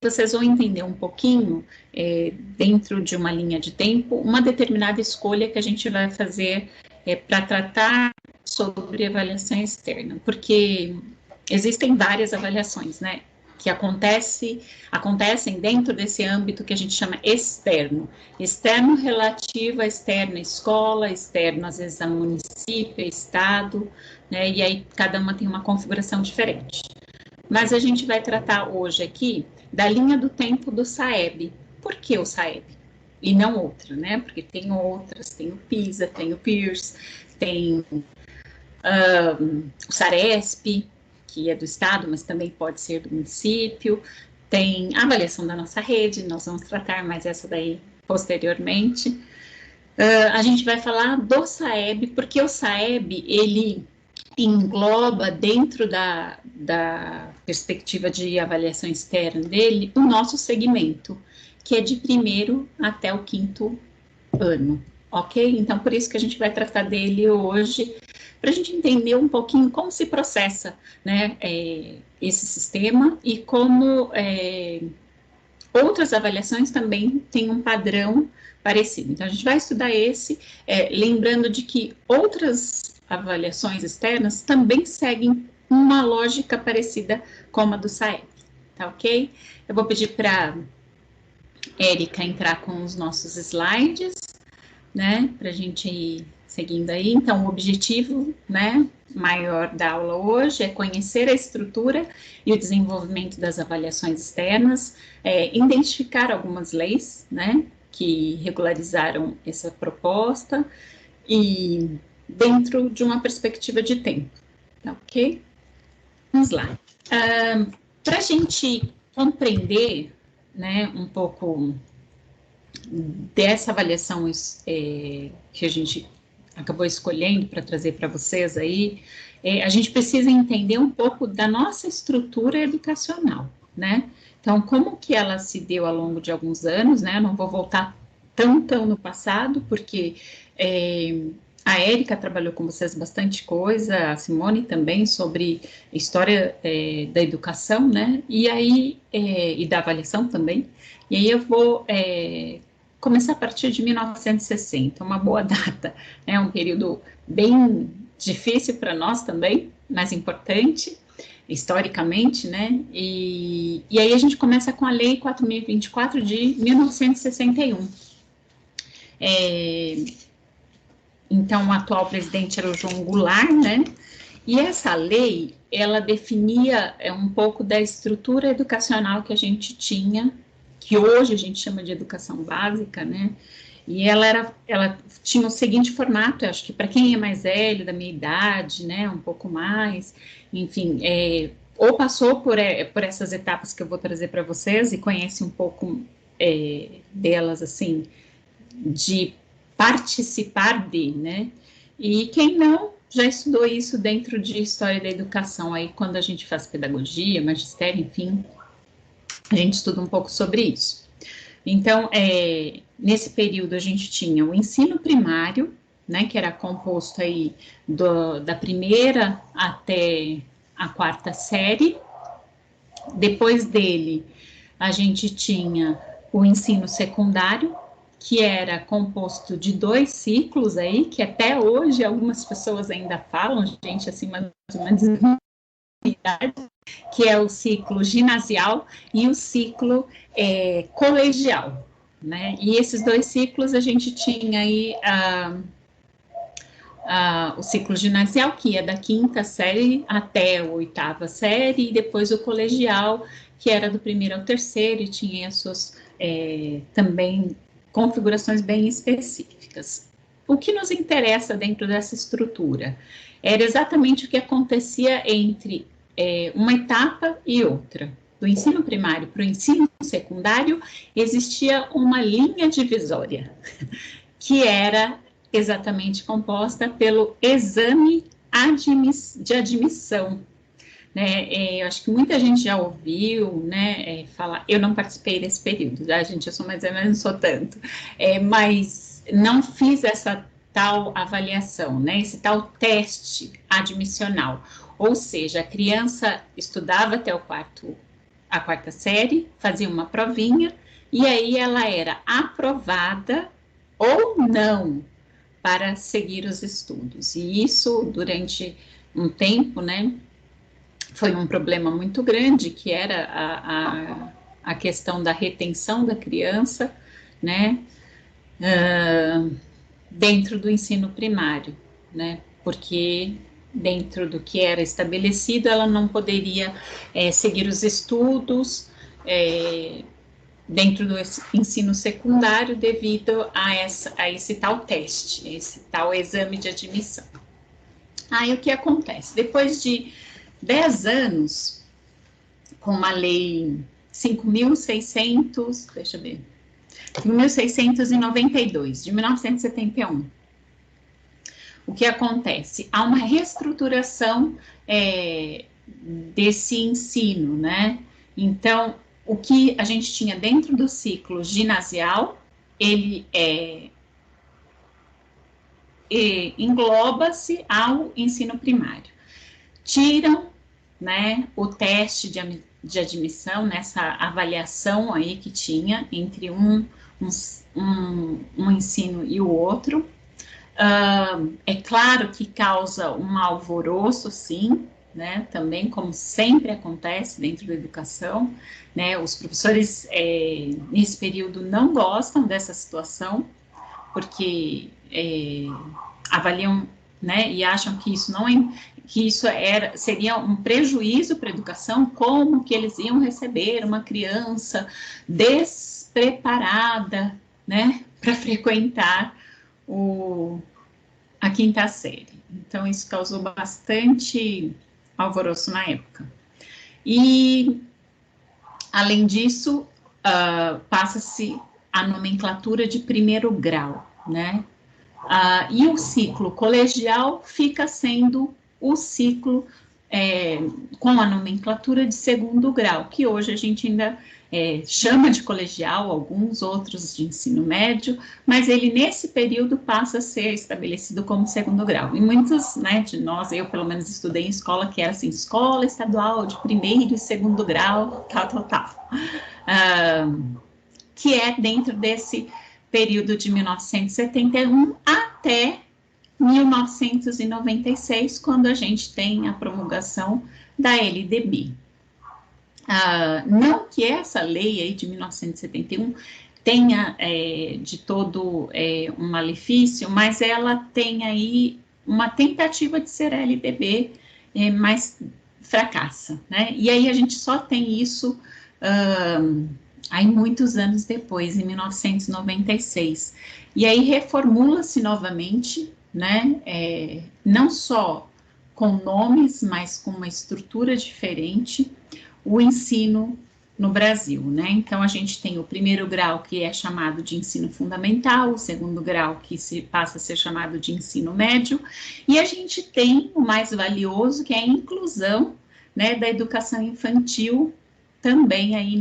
vocês vão entender um pouquinho, dentro de uma linha de tempo, uma determinada escolha que a gente vai fazer para tratar sobre avaliação externa, porque existem várias avaliações, né, que acontecem dentro desse âmbito que a gente chama externo. Externo relativo a externo à escola, externo às vezes a município, a estado, né, e aí cada uma tem uma configuração diferente. Mas a gente vai tratar hoje aqui da linha do tempo do SAEB. Por que o SAEB? E não outra, né? Porque tem outras, tem o PISA, tem o PIRS, tem o SARESP, que é do estado, mas também pode ser do município, tem a avaliação da nossa rede, nós vamos tratar mais essa daí posteriormente. A gente vai falar do SAEB, porque o SAEB, ele engloba dentro da perspectiva de avaliação externa dele o nosso segmento, que é de 1º até o 5º ano, ok? Então, por isso que a gente vai tratar dele hoje, para a gente entender um pouquinho como se processa, né, esse sistema e como outras avaliações também têm um padrão parecido. Então, a gente vai estudar esse, lembrando de que outras avaliações externas também seguem uma lógica parecida com a do SAEB, tá ok? Eu vou pedir para Érica entrar com os nossos slides, né, para a gente ir seguindo aí. Então, o objetivo, né, maior da aula hoje é conhecer a estrutura e o desenvolvimento das avaliações externas, identificar algumas leis, né, que regularizaram essa proposta e dentro de uma perspectiva de tempo, tá ok? Vamos lá. Para a gente compreender, né, um pouco dessa avaliação que a gente acabou escolhendo para trazer para vocês aí, a gente precisa entender um pouco da nossa estrutura educacional, né? Então, como que ela se deu ao longo de alguns anos, né? Eu não vou voltar tão no passado, porque a Érica trabalhou com vocês bastante coisa, a Simone também, sobre história da educação, né? E aí, e da avaliação também. E aí eu vou começar a partir de 1960, uma boa data, é um período bem difícil para nós também, mas importante, historicamente, né? E aí a gente começa com a Lei 4.024 de 1961. Então, o atual presidente era o João Goulart, né? E essa lei, ela definia um pouco da estrutura educacional que a gente tinha, que hoje a gente chama de educação básica, né? E ela tinha o seguinte formato, eu acho que para quem é mais velho, da minha idade, né, um pouco mais, enfim, ou passou por essas etapas que eu vou trazer para vocês e conhece um pouco delas, assim, de participar de, né? E quem não já estudou isso dentro de história da educação, aí quando a gente faz pedagogia, magistério, enfim, a gente estuda um pouco sobre isso. Então, nesse período a gente tinha o ensino primário, né, que era composto aí da 1ª até a 4ª série. Depois dele, a gente tinha o ensino secundário, que era composto de 2 ciclos aí, que até hoje algumas pessoas ainda falam, gente acima de uma idade, que é o ciclo ginasial e o ciclo colegial, né? E esses 2 ciclos a gente tinha aí o ciclo ginasial, que ia da 5ª série até a 8ª série, e depois o colegial, que era do 1º ao 3º, e tinha as suas também configurações bem específicas. O que nos interessa dentro dessa estrutura era exatamente o que acontecia entre uma etapa e outra. Do ensino primário para o ensino secundário, existia uma linha divisória, que era exatamente composta pelo exame de admissão. Né, eu acho que muita gente já ouviu, né, falar, eu não participei desse período, tá, gente, eu sou mais ou menos, não sou tanto, mas não fiz essa tal avaliação, né, esse tal teste admissional, ou seja, a criança estudava até o 4º a quarta série, fazia uma provinha, e aí ela era aprovada ou não para seguir os estudos. E isso, durante um tempo, né, foi um problema muito grande, que era a questão da retenção da criança, né, dentro do ensino primário, né, porque dentro do que era estabelecido, ela não poderia seguir os estudos dentro do ensino secundário devido a esse tal teste, esse tal exame de admissão. Aí o que acontece? Depois de 10 anos, com uma lei 5.600, deixa eu ver, 5.692, de 1971, o que acontece? Há uma reestruturação desse ensino, né? Então, o que a gente tinha dentro do ciclo ginasial, ele engloba-se ao ensino primário. Tiram, né, o teste de admissão, nessa avaliação aí que tinha entre um ensino e o outro. É claro que causa um alvoroço, sim, né, também, como sempre acontece dentro da educação, né, os professores nesse período não gostam dessa situação, porque avaliam, né, e acham que isso não seria um prejuízo para a educação, como que eles iam receber uma criança despreparada, né, para frequentar a quinta série. Então, isso causou bastante alvoroço na época. E, além disso, passa-se a nomenclatura de primeiro grau, né? E o ciclo colegial fica sendo o ciclo com a nomenclatura de segundo grau, que hoje a gente ainda chama de colegial, alguns outros de ensino médio, mas ele nesse período passa a ser estabelecido como segundo grau. E muitos, né, de nós, eu pelo menos estudei em escola que era assim, escola estadual de primeiro e segundo grau, tal. Que é dentro desse período de 1971 até 1996, quando a gente tem a promulgação da LDB. Não que essa lei aí de 1971 tenha de todo um malefício, mas ela tem aí uma tentativa de ser LDB, mas fracassa, né? E aí a gente só tem isso aí muitos anos depois, em 1996. E aí reformula-se novamente, né? Não só com nomes, mas com uma estrutura diferente, o ensino no Brasil, né? Então, a gente tem o primeiro grau, que é chamado de ensino fundamental, o segundo grau, que passa a ser chamado de ensino médio, e a gente tem o mais valioso, que é a inclusão, né, da educação infantil, também aí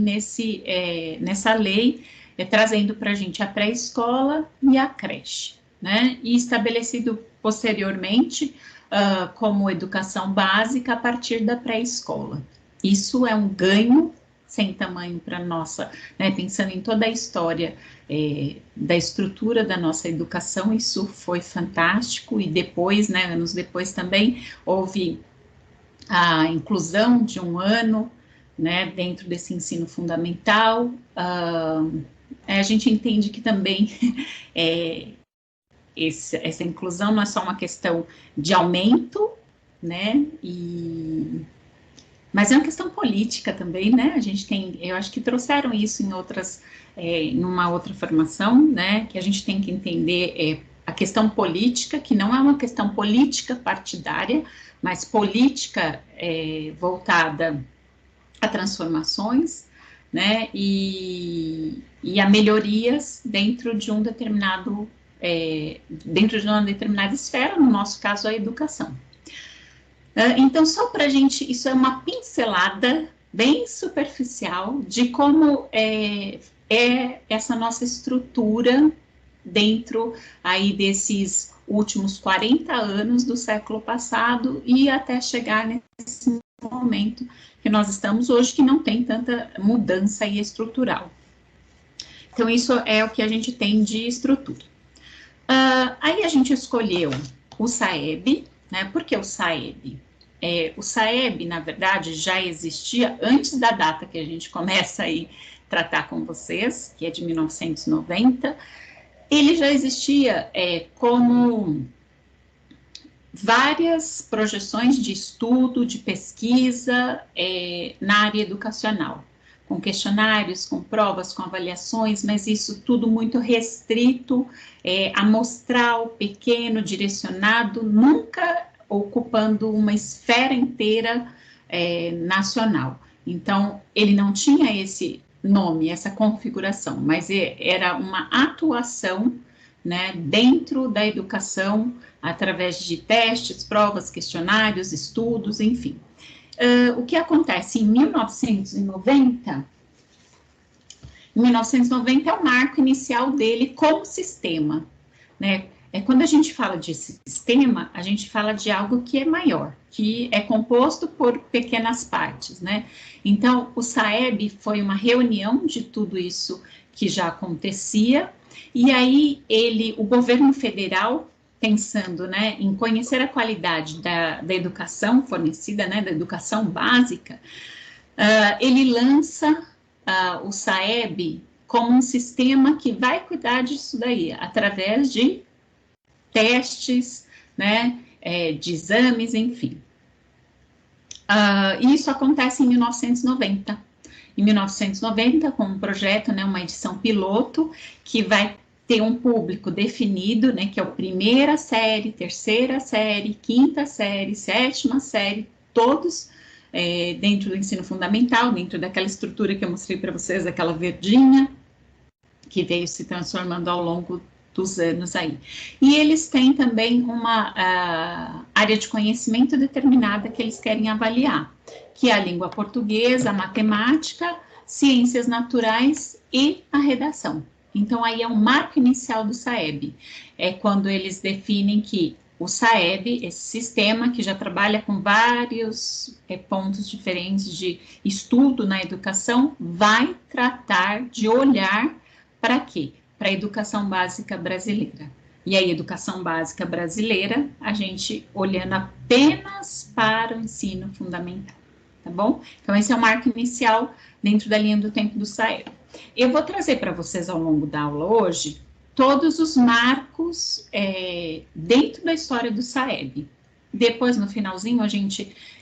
nessa lei, trazendo para a gente a pré-escola e a creche, né? E estabelecido posteriormente como educação básica a partir da pré-escola. Isso é um ganho sem tamanho para nossa, né, pensando em toda a história da estrutura da nossa educação, isso foi fantástico, e depois, né, anos depois também, houve a inclusão de um ano, né, dentro desse ensino fundamental. A gente entende que também essa inclusão não é só uma questão de aumento, né, mas é uma questão política também, né? A gente tem, eu acho que trouxeram isso em uma outra formação, né? Que a gente tem que entender a questão política, que não é uma questão política partidária, mas política voltada a transformações, né? E a melhorias dentro de uma determinada esfera, no nosso caso, a educação. Então, só para a gente, isso é uma pincelada bem superficial de como é essa nossa estrutura dentro aí desses últimos 40 anos do século passado e até chegar nesse momento que nós estamos hoje, que não tem tanta mudança aí estrutural. Então, isso é o que a gente tem de estrutura. Aí a gente escolheu o SAEB, né? Por que o SAEB? O SAEB, na verdade, já existia antes da data que a gente começa aí a tratar com vocês, que é de 1990. Ele já existia como várias projeções de estudo, de pesquisa na área educacional, com questionários, com provas, com avaliações, mas isso tudo muito restrito, amostral, pequeno, direcionado, nunca ocupando uma esfera inteira nacional. Então, ele não tinha esse nome, essa configuração, mas era uma atuação, né, dentro da educação, através de testes, provas, questionários, estudos, enfim. O que acontece em 1990? Em 1990 é o marco inicial dele como sistema, né? Quando a gente fala de sistema, a gente fala de algo que é maior, que é composto por pequenas partes, né? Então, o SAEB foi uma reunião de tudo isso que já acontecia, e aí o governo federal, pensando, né, em conhecer a qualidade da educação fornecida, né, da educação básica, ele lança o SAEB como um sistema que vai cuidar disso daí, através de testes, né, de exames, enfim. Isso acontece em 1990. Em 1990, com um projeto, né, uma edição piloto, que vai ter um público definido, né, que é a primeira série, terceira série, quinta série, sétima série, todos dentro do ensino fundamental, dentro daquela estrutura que eu mostrei para vocês, aquela verdinha, que veio se transformando ao longo dos anos aí. E eles têm também uma área de conhecimento determinada que eles querem avaliar, que é a língua portuguesa, a matemática, ciências naturais e a redação. Então, aí é o marco inicial do SAEB, é quando eles definem que o SAEB, esse sistema que já trabalha com vários pontos diferentes de estudo na educação, vai tratar de olhar para quê? Para a educação básica brasileira. E aí, educação básica brasileira, a gente olhando apenas para o ensino fundamental, tá bom? Então, esse é o marco inicial dentro da linha do tempo do SAEB. Eu vou trazer para vocês ao longo da aula hoje todos os marcos dentro da história do SAEB. Depois, no finalzinho,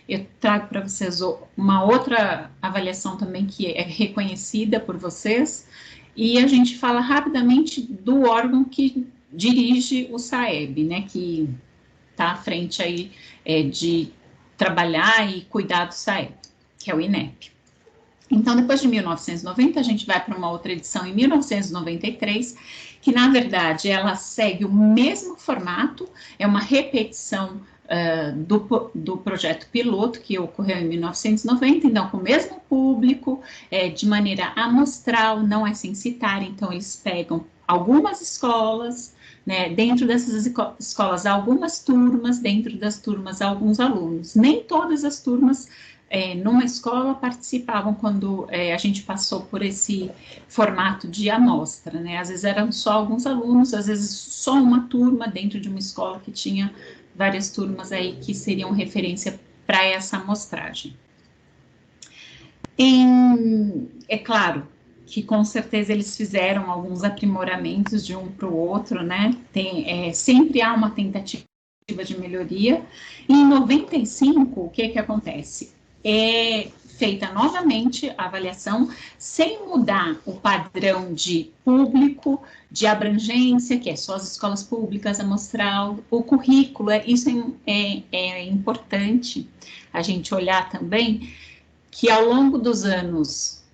eu trago para vocês uma outra avaliação também que é reconhecida por vocês, e a gente fala rapidamente do órgão que dirige o SAEB, né, que está à frente aí de trabalhar e cuidar do SAEB, que é o INEP. Então, depois de 1990, a gente vai para uma outra edição em 1993, que, na verdade, ela segue o mesmo formato, é uma repetição do projeto piloto que ocorreu em 1990, então, com o mesmo público, de maneira amostral, não é censitária, então, eles pegam algumas escolas, né, dentro dessas escolas, algumas turmas, dentro das turmas, alguns alunos. Nem todas as turmas numa escola participavam quando a gente passou por esse formato de amostra, né? Às vezes eram só alguns alunos, às vezes só uma turma dentro de uma escola que tinha várias turmas aí que seriam referência para essa amostragem. É claro que com certeza eles fizeram alguns aprimoramentos de um para o outro, né? Sempre há uma tentativa de melhoria. E em 95, o que acontece? É feita novamente a avaliação, sem mudar o padrão de público, de abrangência, que é só as escolas públicas, amostral, o currículo, isso é importante a gente olhar também, que ao longo dos anos,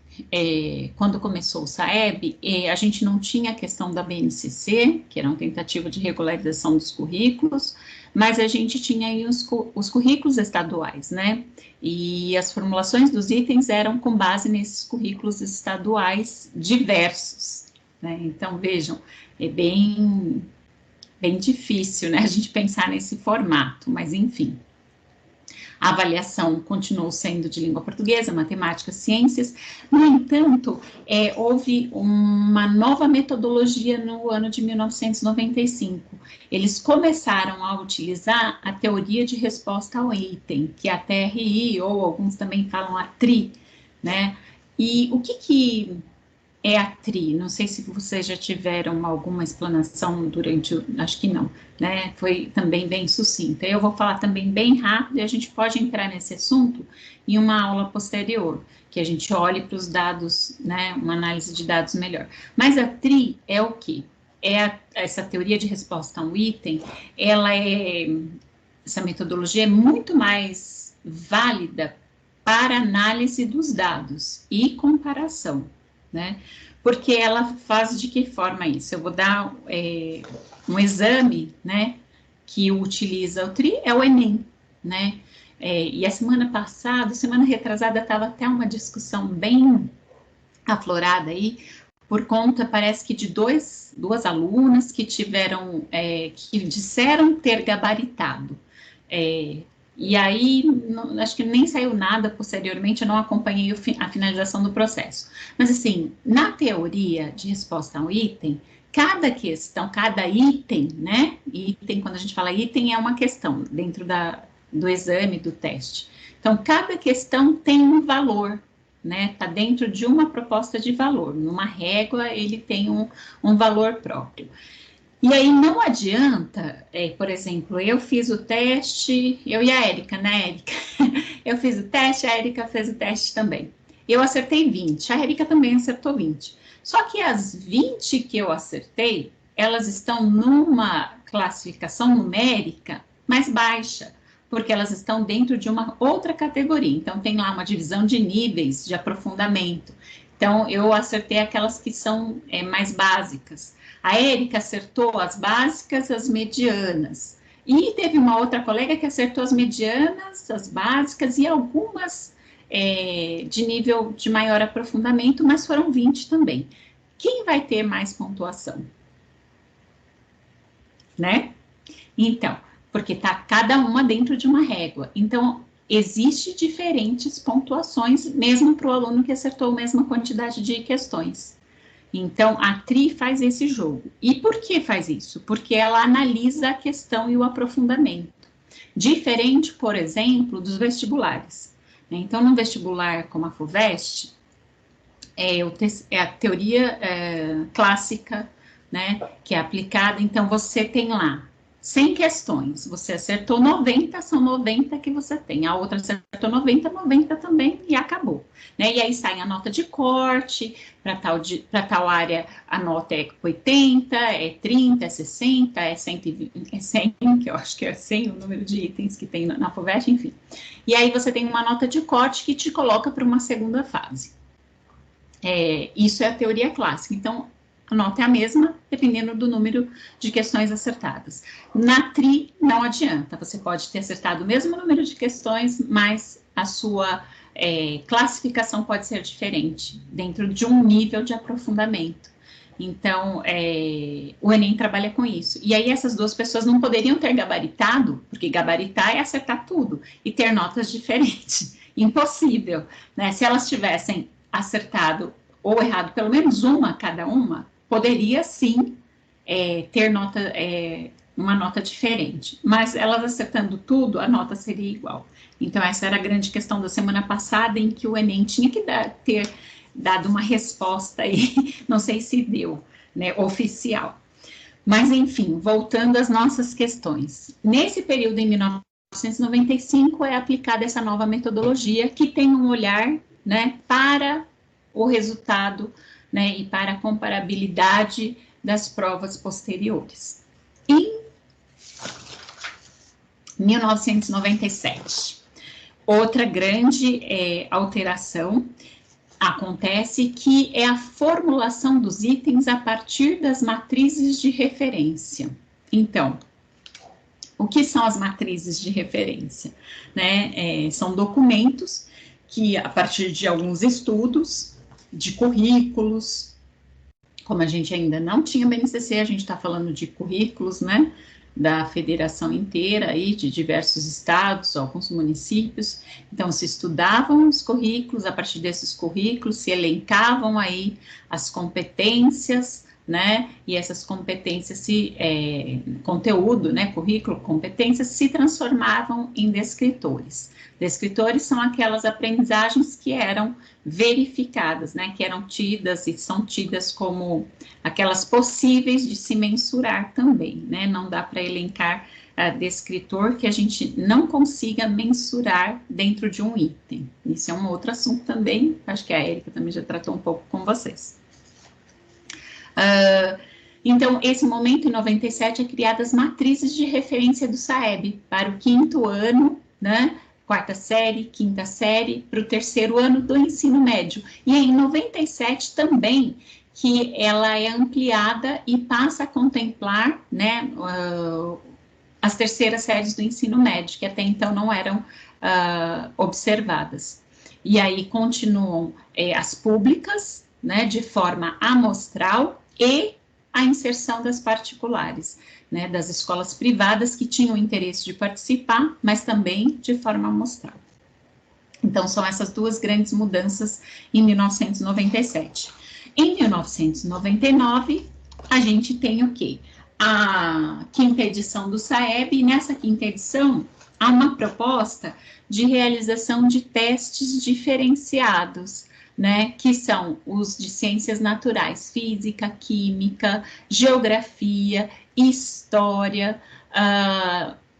quando começou o SAEB, a gente não tinha a questão da BNCC, que era uma tentativa de regularização dos currículos, mas a gente tinha aí os currículos estaduais, né? E as formulações dos itens eram com base nesses currículos estaduais diversos, né? Então, vejam, é bem difícil, né, a gente pensar nesse formato, mas enfim. A avaliação continuou sendo de língua portuguesa, matemática, ciências. No entanto, houve uma nova metodologia no ano de 1995. Eles começaram a utilizar a teoria de resposta ao item, que é a TRI, ou alguns também falam a TRI, né? E o que é a TRI? Não sei se vocês já tiveram alguma explanação durante acho que não, né? Foi também bem sucinta. Eu vou falar também bem rápido e a gente pode entrar nesse assunto em uma aula posterior, que a gente olhe para os dados, né? Uma análise de dados melhor. Mas a TRI é o quê? Essa teoria de resposta a um item, essa metodologia é muito mais válida para análise dos dados e comparação, né? Porque ela faz de que forma isso? Eu vou dar um exame, né, que utiliza o TRI, é o Enem, né? E a semana retrasada, estava até uma discussão bem aflorada aí, por conta, parece que de duas alunas que tiveram, que disseram ter gabaritado. E aí, acho que nem saiu nada posteriormente, eu não acompanhei a finalização do processo. Mas, assim, na teoria de resposta a um item, cada questão, cada item, né? Item, quando a gente fala item, é uma questão dentro do exame, do teste. Então, cada questão tem um valor, né? Está dentro de uma proposta de valor. Numa régua, ele tem um valor próprio. E aí não adianta, por exemplo, eu fiz o teste, eu e a Érica, né, Érica? Eu fiz o teste, a Érica fez o teste também. Eu acertei 20, a Érica também acertou 20. Só que as 20 que eu acertei, elas estão numa classificação numérica mais baixa, porque elas estão dentro de uma outra categoria. Então, tem lá uma divisão de níveis de aprofundamento. Então, eu acertei aquelas que são mais básicas. A Érica acertou as básicas, as medianas. E teve uma outra colega que acertou as medianas, as básicas e algumas de nível de maior aprofundamento, mas foram 20 também. Quem vai ter mais pontuação? Né? Então, porque está cada uma dentro de uma régua. Então, existe diferentes pontuações, mesmo para o aluno que acertou a mesma quantidade de questões. Então, a TRI faz esse jogo. E por que faz isso? Porque ela analisa a questão e o aprofundamento. Diferente, por exemplo, dos vestibulares. Então, no vestibular como a FUVEST, é a teoria clássica, né, que é aplicada. Então, você tem lá 100 questões, você acertou 90, são 90 que você tem, a outra acertou 90, 90 também, e acabou, né? E aí sai a nota de corte, para tal área a nota é 80, é 30, é 60, é 120, é 100, que eu acho que é 100 o número de itens que tem na FUVEST, enfim. E aí você tem uma nota de corte que te coloca para uma segunda fase. Isso é a teoria clássica, então a nota é a mesma, dependendo do número de questões acertadas. Na TRI, não adianta, você pode ter acertado o mesmo número de questões, mas a sua classificação pode ser diferente, dentro de um nível de aprofundamento. Então, o Enem trabalha com isso. E aí, essas duas pessoas não poderiam ter gabaritado, porque gabaritar é acertar tudo, e ter notas diferentes. Impossível, né? Se elas tivessem acertado ou errado pelo menos uma, cada uma, poderia sim ter uma nota diferente, mas elas acertando tudo, a nota seria igual. Então, essa era a grande questão da semana passada, em que o Enem tinha que ter dado uma resposta aí, não sei se deu, né, oficial. Mas, enfim, voltando às nossas questões. Nesse período, em 1995, é aplicada essa nova metodologia, que tem um olhar, né, para o resultado, né, e para a comparabilidade das provas posteriores. Em 1997, outra grande alteração acontece, que é a formulação dos itens a partir das matrizes de referência. Então, o que são as matrizes de referência? Né? São documentos que, a partir de alguns estudos, de currículos, como a gente ainda não tinha BNCC, a gente está falando de currículos, né? da federação inteira, aí, de diversos estados, alguns municípios. Então, se estudavam os currículos, a partir desses currículos se elencavam aí as competências, né, e essas competências, conteúdo, né, currículo, competências, se transformavam em descritores. Descritores são aquelas aprendizagens que eram verificadas, né, que eram tidas e são tidas como aquelas possíveis de se mensurar também, né, não dá para elencar descritor que a gente não consiga mensurar dentro de um item. Isso é um outro assunto também, acho que a Érica também já tratou um pouco com vocês. Então, esse momento, em 97, é criadas as matrizes de referência do SAEB para o 5º ano, né, 4ª série, 5ª série, para o 3º ano do ensino médio. E em 97 também, que ela é ampliada e passa a contemplar, né, as 3ª séries do ensino médio, que até então não eram observadas. E aí continuam as públicas, né, de forma amostral, e a inserção das particulares, né, das escolas privadas que tinham interesse de participar, mas também de forma amostral. Então, são essas duas grandes mudanças em 1997. Em 1999, a gente tem o quê? A 5ª edição do SAEB, e nessa 5ª edição, há uma proposta de realização de testes diferenciados, né, que são os de ciências naturais, física, química, geografia, história,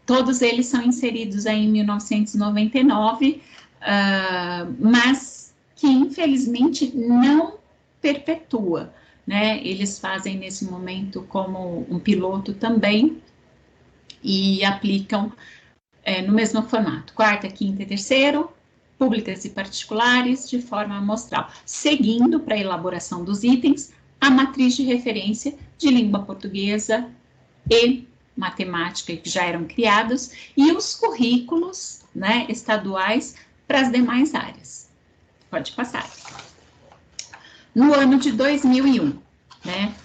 todos eles são inseridos aí em 1999, mas que infelizmente não perpetua, né, eles fazem nesse momento como um piloto também, e aplicam no mesmo formato, 4ª, 5ª e 3º, públicas e particulares, de forma amostral, seguindo para a elaboração dos itens a matriz de referência de língua portuguesa e matemática, que já eram criados, e os currículos, né, estaduais para as demais áreas. Pode passar. No ano de 2001, né,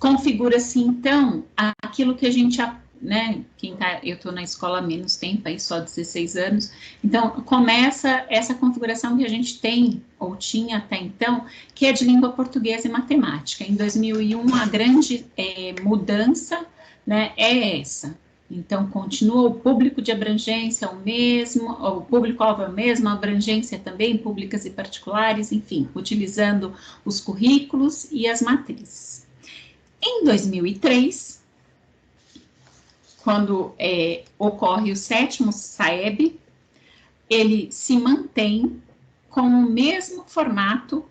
configura-se, então, aquilo que a gente, né, eu estou na escola há menos tempo, aí só 16 anos, então começa essa configuração que a gente tem, ou tinha até então, que é de língua portuguesa e matemática. Em 2001, a grande mudança, né, é essa. Então, continua o público de abrangência o mesmo, o público-alvo é o mesmo, a abrangência também, públicas e particulares, enfim, utilizando os currículos e as matrizes. Em 2003, quando ocorre o 7º SAEB, ele se mantém com o mesmo formato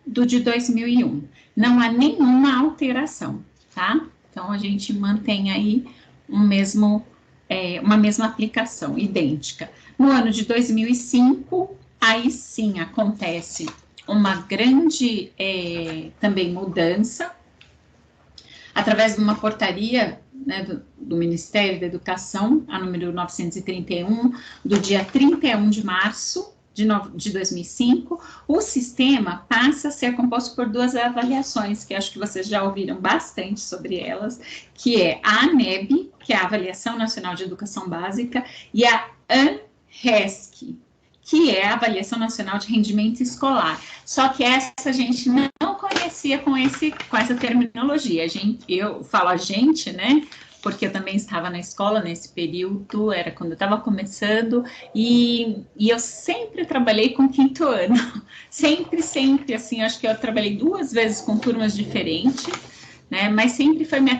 do de 2001. Não há nenhuma alteração, tá? Então, a gente mantém aí uma mesma aplicação, idêntica. No ano de 2005, aí sim acontece uma grande também mudança, através de uma portaria, né, do Ministério da Educação, a número 931, do dia 31 de março de 2005, o sistema passa a ser composto por 2 avaliações, que acho que vocês já ouviram bastante sobre elas, que é a ANEB, que é a Avaliação Nacional de Educação Básica, e a ANRESC, que é a Avaliação Nacional de Rendimento Escolar. Só que essa a gente não conhecia com essa terminologia. Eu falo a gente, né? Porque eu também estava na escola nesse período, era quando eu estava começando, e eu sempre trabalhei com 5º ano. Sempre, assim, acho que eu trabalhei 2 vezes com turmas diferentes, né? Mas sempre foi me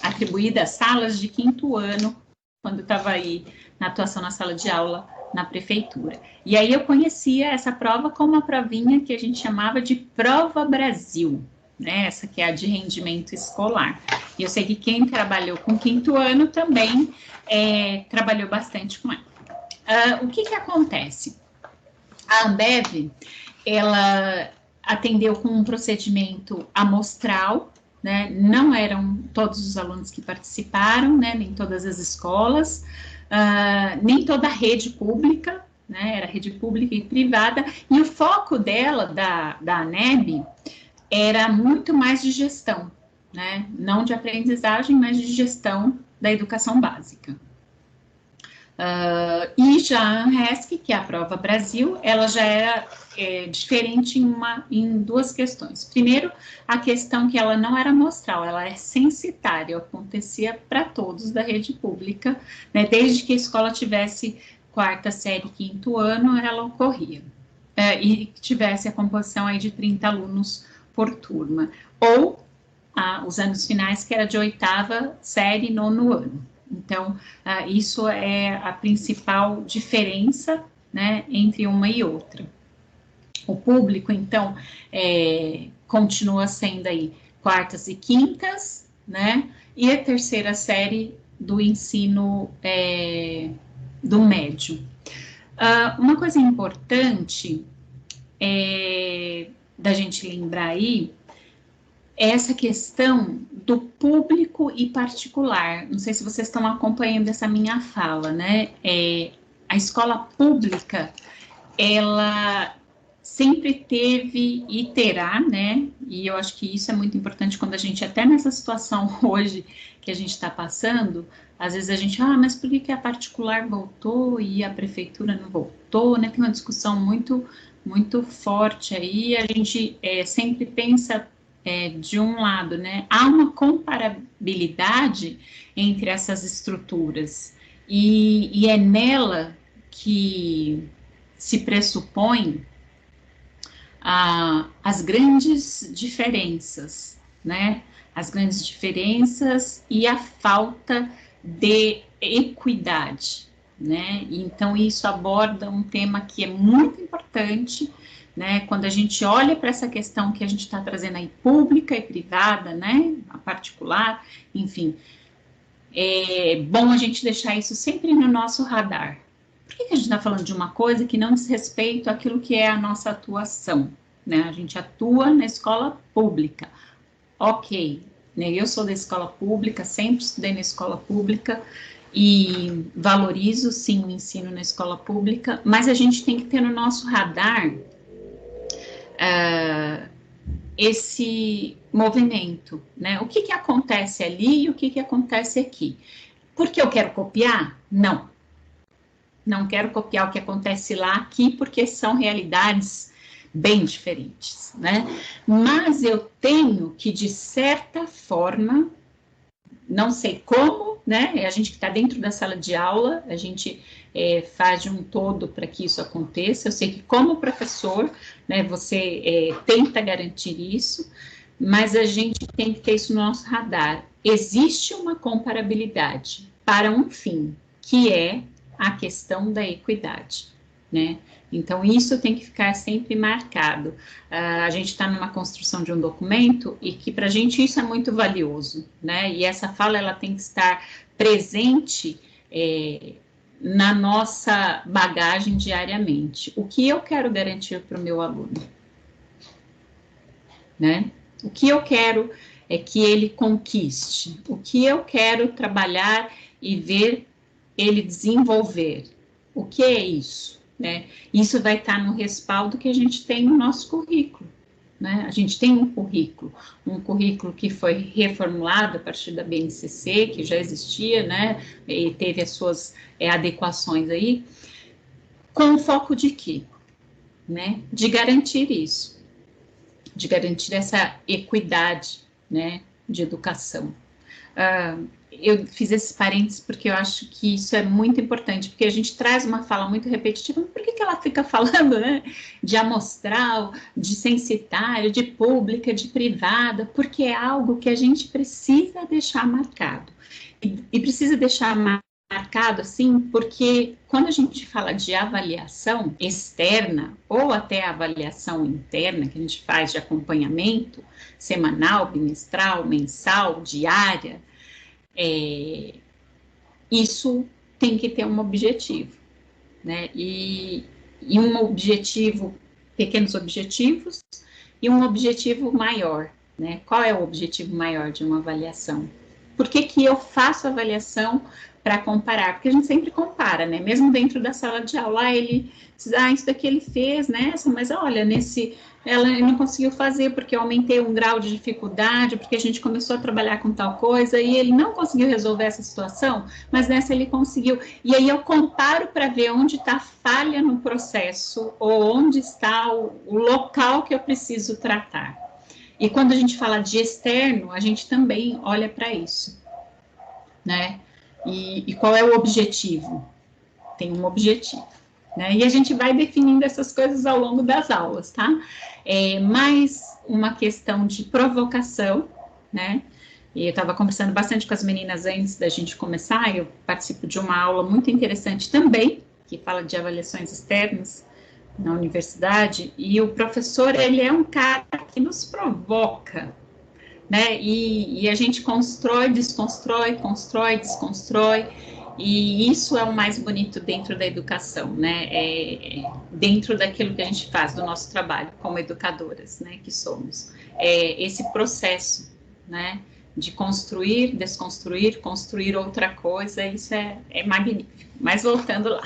atribuídas salas de 5º ano, quando eu estava aí na atuação na sala de aula na prefeitura. E aí eu conhecia essa prova como uma provinha que a gente chamava de Prova Brasil, né? Essa que é a de rendimento escolar. E eu sei que quem trabalhou com 5º ano também trabalhou bastante com ela. O que acontece? A Ambev, ela atendeu com um procedimento amostral, né? Não eram todos os alunos que participaram, né? Nem todas as escolas, nem toda a rede pública, né? Era rede pública e privada, e o foco dela, da ANEB, era muito mais de gestão, né? Não de aprendizagem, mas de gestão da educação básica. E já a ANRESC, que é a Prova Brasil, ela já era diferente em duas questões. Primeiro, a questão que ela não era amostral, ela é censitária, acontecia para todos da rede pública, né, desde que a escola tivesse quarta série, quinto ano, ela ocorria. E tivesse a composição aí de 30 alunos por turma. Ou os anos finais, que era de oitava série, nono ano. Então, isso é a principal diferença, né, entre uma e outra. O público, então, continua sendo aí quartas e quintas, né, e a terceira série do ensino do médio. Uma coisa importante da gente lembrar aí é essa questão do público e particular. Não sei se vocês estão acompanhando essa minha fala, né? A escola pública, ela sempre teve e terá, né? E eu acho que isso é muito importante quando a gente, até nessa situação hoje que a gente está passando, às vezes a gente, mas por que a particular voltou e a prefeitura não voltou, né? Tem uma discussão muito, muito forte aí, a gente sempre pensa de um lado, né? Há uma comparabilidade entre essas estruturas e é nela que se pressupõe as grandes diferenças, né? As grandes diferenças e a falta de equidade, né? Então, isso aborda um tema que é muito importante, né? Quando a gente olha para essa questão que a gente está trazendo aí, pública e privada, né? A particular, enfim, é bom a gente deixar isso sempre no nosso radar. Por que a gente está falando de uma coisa que não diz respeito àquilo que é a nossa atuação, né? A gente atua na escola pública, ok, né? Eu sou da escola pública, sempre estudei na escola pública e valorizo, sim, o ensino na escola pública, mas a gente tem que ter no nosso radar esse movimento, né? O que acontece ali e o que acontece aqui. Porque eu quero copiar? Não. Não quero copiar o que acontece lá aqui, porque são realidades bem diferentes, né? Mas eu tenho que, de certa forma, não sei como, né? A gente que está dentro da sala de aula, a gente faz de um todo para que isso aconteça. Eu sei que, como professor, né, você tenta garantir isso, mas a gente tem que ter isso no nosso radar. Existe uma comparabilidade para um fim, que é a questão da equidade, né? Então, isso tem que ficar sempre marcado. A gente está numa construção de um documento e que, para a gente, isso é muito valioso, né? E essa fala, ela tem que estar presente na nossa bagagem diariamente. O que eu quero garantir para o meu aluno, né? O que eu quero é que ele conquiste. O que eu quero trabalhar e ver ele desenvolver. O que é isso? Né? Isso vai estar no respaldo que a gente tem no nosso currículo, né? A gente tem um currículo que foi reformulado a partir da BNCC, que já existia, né? E teve as suas adequações aí, com o foco de quê? Né? De garantir isso, de garantir essa equidade, né, de educação. Eu fiz esses parênteses porque eu acho que isso é muito importante, porque a gente traz uma fala muito repetitiva, por que ela fica falando, né, de amostral, de censitário, de pública, de privada, porque é algo que a gente precisa deixar marcado, e precisa deixar marcado, assim, porque quando a gente fala de avaliação externa, ou até avaliação interna, que a gente faz de acompanhamento, semanal, bimestral, mensal, diária, isso tem que ter um objetivo, né? E um objetivo, pequenos objetivos, e um objetivo maior, né? Qual é o objetivo maior de uma avaliação? Por que eu faço avaliação para comparar, porque a gente sempre compara, né? Mesmo dentro da sala de aula, ele diz, isso daqui ele fez nessa, mas olha, ela não conseguiu fazer porque eu aumentei um grau de dificuldade, porque a gente começou a trabalhar com tal coisa e ele não conseguiu resolver essa situação, mas nessa ele conseguiu. E aí eu comparo para ver onde está a falha no processo ou onde está o local que eu preciso tratar. E quando a gente fala de externo, a gente também olha para isso, né? E qual é o objetivo? Tem um objetivo, né? E a gente vai definindo essas coisas ao longo das aulas, tá? Mais uma questão de provocação, né? E eu estava conversando bastante com as meninas antes da gente começar, eu participo de uma aula muito interessante também, que fala de avaliações externas na universidade, e o professor, ele é um cara que nos provoca, né? E a gente constrói, desconstrói, constrói, desconstrói, e isso é o mais bonito dentro da educação, né? Dentro daquilo que a gente faz do nosso trabalho como educadoras, né? Que somos. Esse processo, né? De construir, desconstruir, construir outra coisa, isso é magnífico. Mas voltando lá.